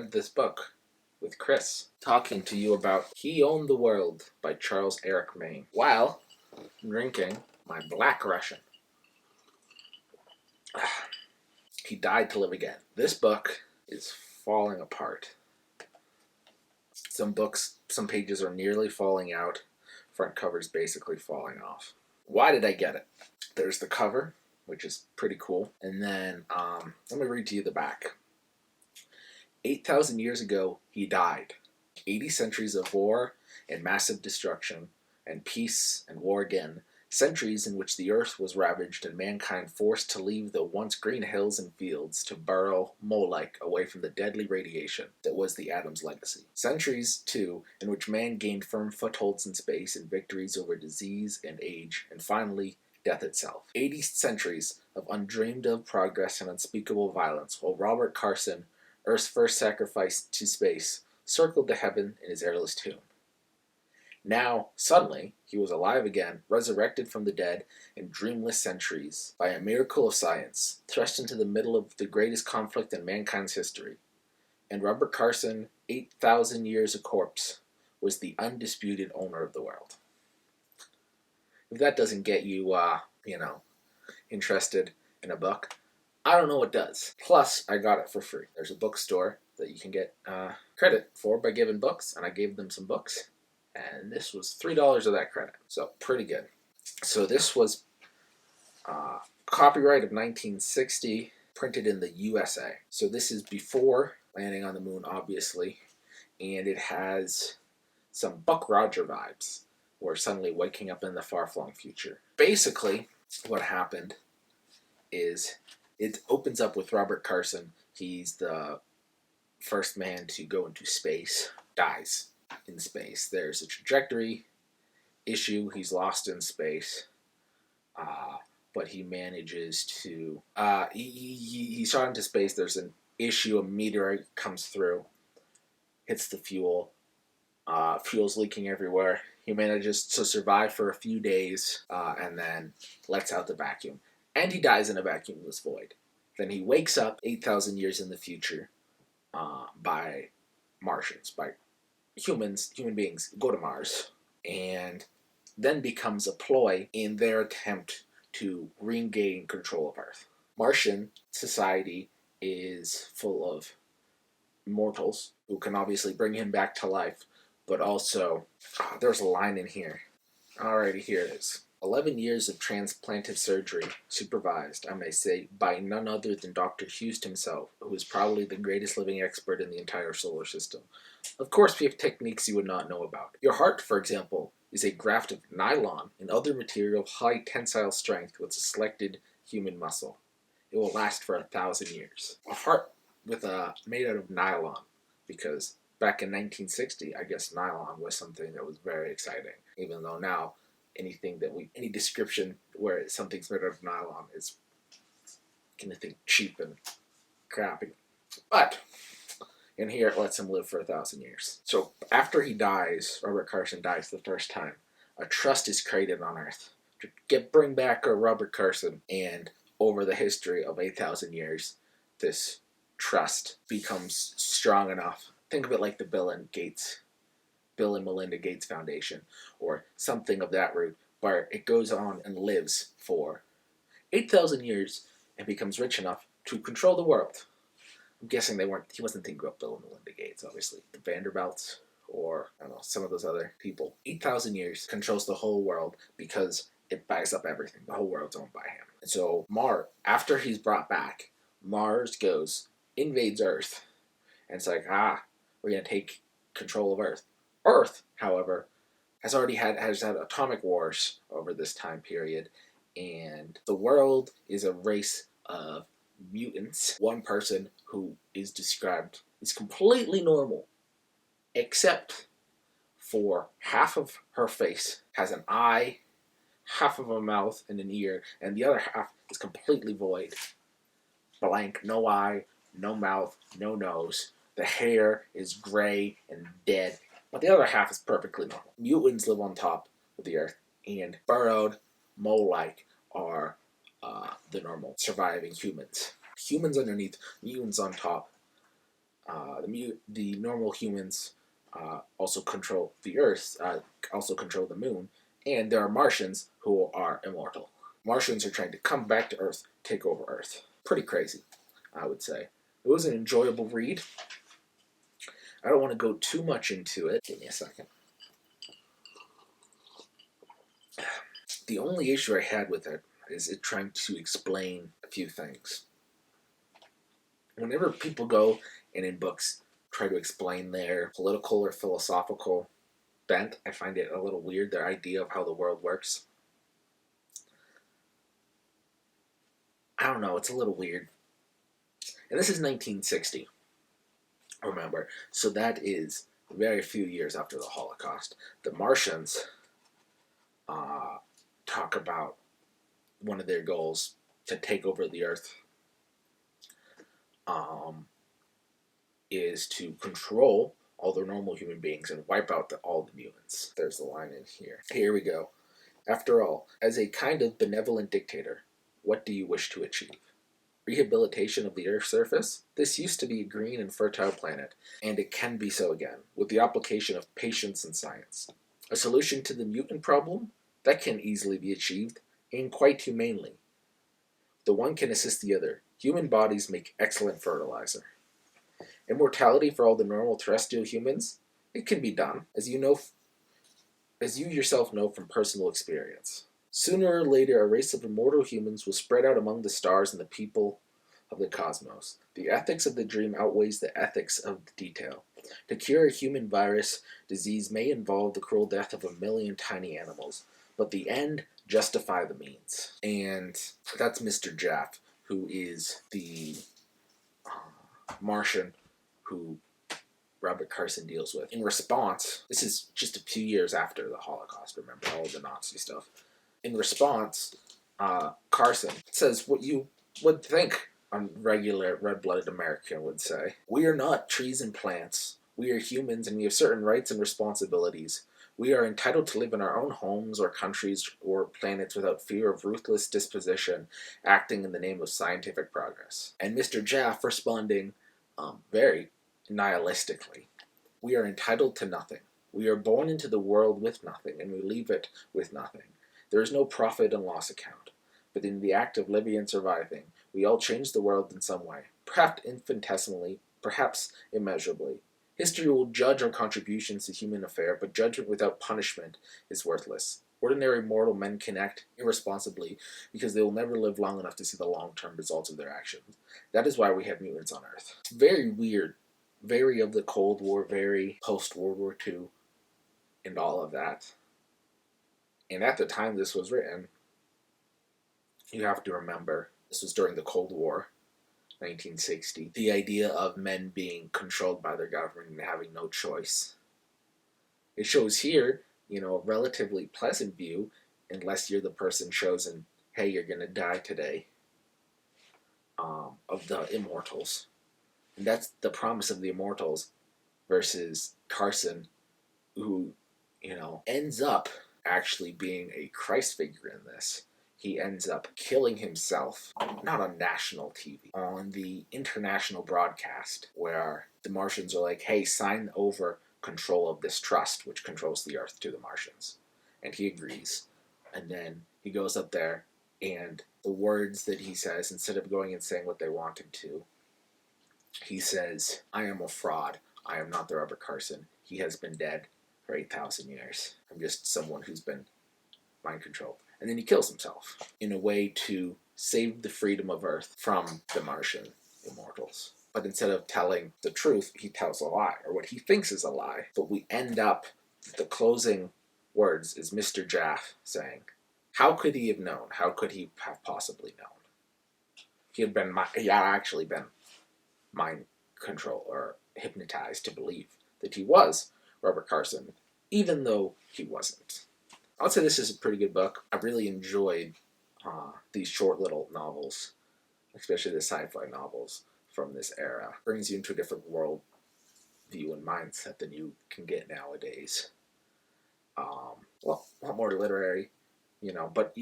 read this book with Chris, talking to you about He Owned the World by Charles Eric Maine, while drinking my Black Russian. He died to live again. This book is falling apart. Some pages are nearly falling out. Front cover's basically falling off. Why did I get it? There's the cover, which is pretty cool. And then, let me read to you the back. 8,000 years ago, he died. 80 centuries of war and massive destruction, and peace and war again. Centuries in which the earth was ravaged and mankind forced to leave the once green hills and fields to burrow, mole-like, away from the deadly radiation that was the atom's legacy. Centuries, too, in which man gained firm footholds in space and victories over disease and age, and finally, death itself. 80 centuries of undreamed-of progress and unspeakable violence, while Robert Carson, Earth's first sacrifice to space, circled to heaven in his airless tomb. Now, suddenly, he was alive again, resurrected from the dead in dreamless centuries, by a miracle of science, thrust into the middle of the greatest conflict in mankind's history. And Robert Carson, 8,000 years a corpse, was the undisputed owner of the world. If that doesn't get you, interested in a book, I don't know what does. Plus, I got it for free. There's a bookstore that you can get credit for by giving books, and I gave them some books. And this was $3 of that credit. So, pretty good. So this was copyright of 1960, printed in the USA. So this is before landing on the moon, obviously. And it has some Buck Roger vibes. We're suddenly waking up in the far-flung future. Basically, what happened is it opens up with Robert Carson. He's the first man to go into space. Dies in space. There's a trajectory issue. He's lost in space. But he manages to... he shot into space. There's an issue. A meteorite comes through. Hits the fuel. Fuel's leaking everywhere. He manages to survive for a few days. And then lets out the vacuum. And he dies in a vacuumless void. Then he wakes up 8,000 years in the future by Martians, by human beings, go to Mars, and then becomes a ploy in their attempt to regain control of Earth. Martian society is full of mortals who can obviously bring him back to life, but also, there's a line in here. Alrighty, here it is. 11 years of transplantive surgery, supervised, I may say, by none other than Dr. Hughes himself, who is probably the greatest living expert in the entire solar system. Of course, we have techniques you would not know about. Your heart, for example, is a graft of nylon and other material of high tensile strength with a selected human muscle. It will last for 1,000 years. A heart made out of nylon, because back in 1960, I guess nylon was something that was very exciting, even though now any description where something's made out of nylon is kind of think cheap and crappy. But in here, it lets him live for 1,000 years. So after he dies, Robert Carson dies the first time, a trust is created on Earth to bring back Robert Carson. And over the history of 8,000 years, this trust becomes strong enough. Think of it like the Bill and Melinda Gates Foundation, or something of that root, where it goes on and lives for 8,000 years and becomes rich enough to control the world. I'm guessing he wasn't thinking about Bill and Melinda Gates, obviously. The Vanderbilts, or, I don't know, some of those other people. 8,000 years, controls the whole world because it buys up everything. The whole world's owned by him. And so, after he's brought back, Mars invades Earth, and it's like, we're going to take control of Earth. Earth, however, has had atomic wars over this time period, and the world is a race of mutants. One person who is described is completely normal, except for half of her face has an eye, half of a mouth and an ear, and the other half is completely void. Blank, no eye, no mouth, no nose. The hair is gray and dead, but the other half is perfectly normal. Mutants live on top of the Earth, and burrowed, mole-like, are the normal surviving humans. Humans underneath, mutants on top. The normal humans also control the Earth, also control the moon, and there are Martians who are immortal. Martians are trying to come back to Earth, take over Earth. Pretty crazy, I would say. It was an enjoyable read. I don't want to go too much into it. Give me a second. The only issue I had with it is it trying to explain a few things. Whenever people go and in books try to explain their political or philosophical bent, I find it a little weird, their idea of how the world works. I don't know, it's a little weird. And this is 1960, remember. So that is very few years after the Holocaust. The Martians talk about one of their goals to take over the Earth is to control all the normal human beings and wipe out all the mutants. There's the line in here. Here we go. After all, as a kind of benevolent dictator, what do you wish to achieve? Rehabilitation of the Earth's surface? This used to be a green and fertile planet, and it can be so again, with the application of patience and science. A solution to the mutant problem? That can easily be achieved, and quite humanely. The one can assist the other. Human bodies make excellent fertilizer. Immortality for all the normal terrestrial humans? It can be done, as you yourself know from personal experience. Sooner or later, a race of immortal humans will spread out among the stars and the people of the cosmos. The ethics of the dream outweighs the ethics of the detail. To cure a human virus, disease may involve the cruel death of 1,000,000 tiny animals, but the end justify the means. And that's Mr. Jaff, who is the Martian who Robert Carson deals with. In response, this is just a few years after the Holocaust, remember, all of the Nazi stuff. In response, Carson says what you would think a regular red-blooded American would say. We are not trees and plants. We are humans and we have certain rights and responsibilities. We are entitled to live in our own homes or countries or planets without fear of ruthless disposition acting in the name of scientific progress. And Mr. Jaff responding very nihilistically. We are entitled to nothing. We are born into the world with nothing, and we leave it with nothing. There is no profit and loss account. But in the act of living and surviving, we all change the world in some way, perhaps infinitesimally, perhaps immeasurably. History will judge our contributions to human affair, but judgment without punishment is worthless. Ordinary mortal men can act irresponsibly because they will never live long enough to see the long-term results of their actions. That is why we have mutants on Earth. It's very weird. Very of the Cold War, very post-World War II, and all of that. And at the time this was written, you have to remember, this was during the Cold War, 1960. The idea of men being controlled by their government and having no choice. It shows here, a relatively pleasant view, unless you're the person chosen, hey, you're going to die today, of the immortals. And that's the promise of the immortals versus Carson, who, ends up actually being a Christ figure in this. He ends up killing himself, not on national TV, on the international broadcast, where the Martians are like, hey, sign over control of this trust, which controls the Earth, to the Martians. And he agrees. And then he goes up there, and the words that he says, instead of going and saying what they want him to, he says, I am a fraud. I am not the Robert Carson. He has been dead for 8,000 years. I'm just someone who's been mind controlled. And then he kills himself in a way to save the freedom of Earth from the Martian immortals. But instead of telling the truth, he tells a lie, or what he thinks is a lie. But we end up, the closing words is Mr. Jaff saying, how could he have known? How could he have possibly known? He had actually been mind control or hypnotized to believe that he was Robert Carson, even though he wasn't. I would say this is a pretty good book. I really enjoyed these short little novels, especially the sci-fi novels from this era. Brings you into a different world view and mindset than you can get nowadays. Well, a lot more literary, but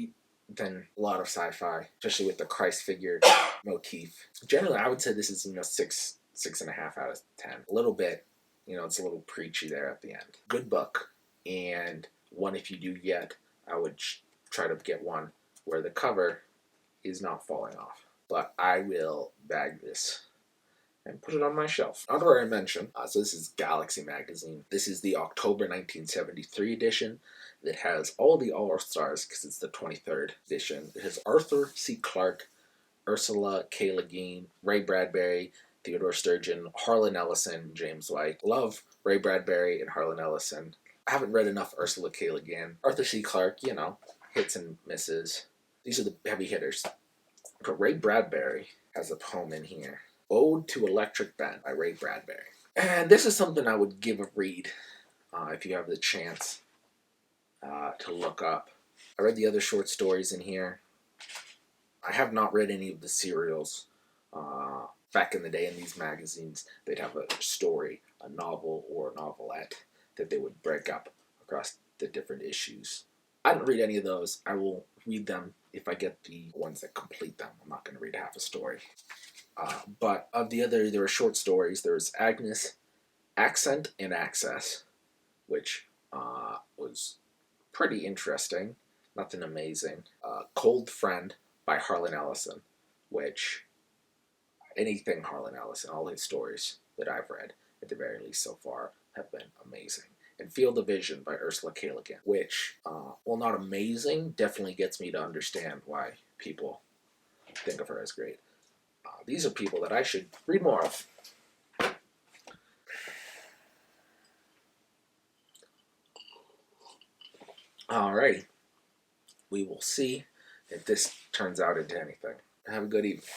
than a lot of sci-fi, especially with the Christ figure motif. Generally, I would say this is 6 6.5 out of 10. A little bit, it's a little preachy there at the end. Good book, and one if you do get, I would try to get one where the cover is not falling off. But I will bag this and put it on my shelf. Honorary mention, so this is Galaxy Magazine. This is the October 1973 edition that has all the All-Stars because it's the 23rd edition. It has Arthur C. Clarke, Ursula K. Le Guin, Ray Bradbury, Theodore Sturgeon, Harlan Ellison, James White. Love Ray Bradbury and Harlan Ellison. I haven't read enough Ursula K. Le Guin. Arthur C. Clarke, hits and misses. These are the heavy hitters. But Ray Bradbury has a poem in here. Ode to Electric Ben by Ray Bradbury. And this is something I would give a read if you have the chance to look up. I read the other short stories in here. I have not read any of the serials. Back in the day in these magazines, they'd have a story, a novel, or a novelette that they would break up across the different issues. I didn't read any of those. I will read them if I get the ones that complete them. I'm not going to read half a story. But of the other, there were short stories. There's Agnes, Accent and Access, which was pretty interesting. Nothing amazing. Cold Friend by Harlan Ellison, which, anything Harlan Ellison, all his stories that I've read, at the very least so far, have been amazing. And Field of Vision by Ursula K. Le Guin, which, while not amazing, definitely gets me to understand why people think of her as great. These are people that I should read more of. Alrighty. We will see if this turns out into anything. Have a good evening.